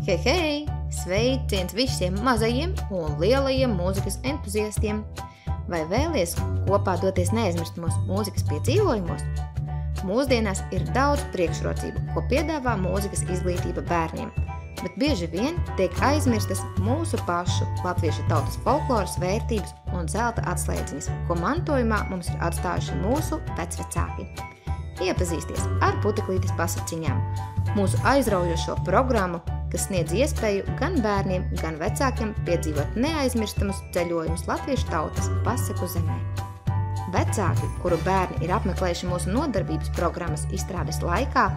Hei, hei! Sveiciens visiem mazajiem un lielajiem mūzikas entuziastiem! Vai vēlies kopā doties neaizmirstamos mūzikas piedzīvojumos? Mūsdienās ir daudz priekšrocību, ko piedāvā mūzikas izglītība bērniem, bet bieži vien tiek aizmirstas mūsu pašu latviešu tautas folkloras vērtības un zelta atslēdziņas, ko mantojumā mums ir atstājuši mūsu vecvecāki. Iepazīsties ar Puteklītes pasakiņām, mūsu aizraujošo programmu, kas sniedz iespēju gan bērniem, gan vecākiem piedzīvot neaizmirstamus ceļojumus latviešu tautas pasaku zemē. Vecāki, kuru bērni ir apmeklējuši mūsu nodarbības programmas izstrādes laikā,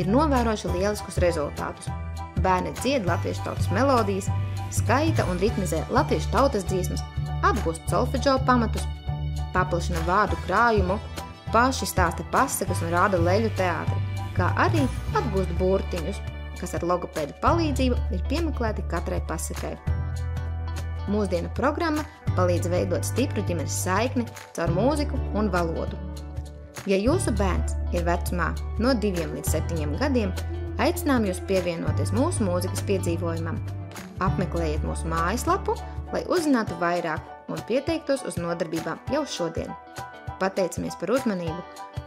ir novērojuši lieliskus rezultātus. Bērni dzied latviešu tautas melodijas, skaita un ritmizē latviešu tautas dziesmas, apgūst solfedžo pamatus, paplašina vārdu krājumu, paši stāsta pasakas un rāda leļu teātri, kā arī apgūst burtiņus, kas ar logopēdu palīdzību ir piemeklēti katrai pasakai. Mūsdienu programma palīdz veidot stipru ģimenes saikni caur mūziku un valodu. Ja jūsu bērns ir vecumā no 2 līdz 7 gadiem, aicinām jūs pievienoties mūsu mūzikas piedzīvojumam. Apmeklējiet mūsu mājaslapu, lai uzzinātu vairāk un pieteiktos uz nodarbībām jau šodien. Pateicamies par uzmanību!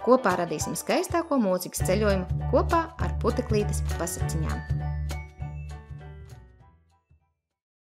Kopā radīsim skaistāko mūzikas ceļojumu kopā ar Puteklītes pasakiņām.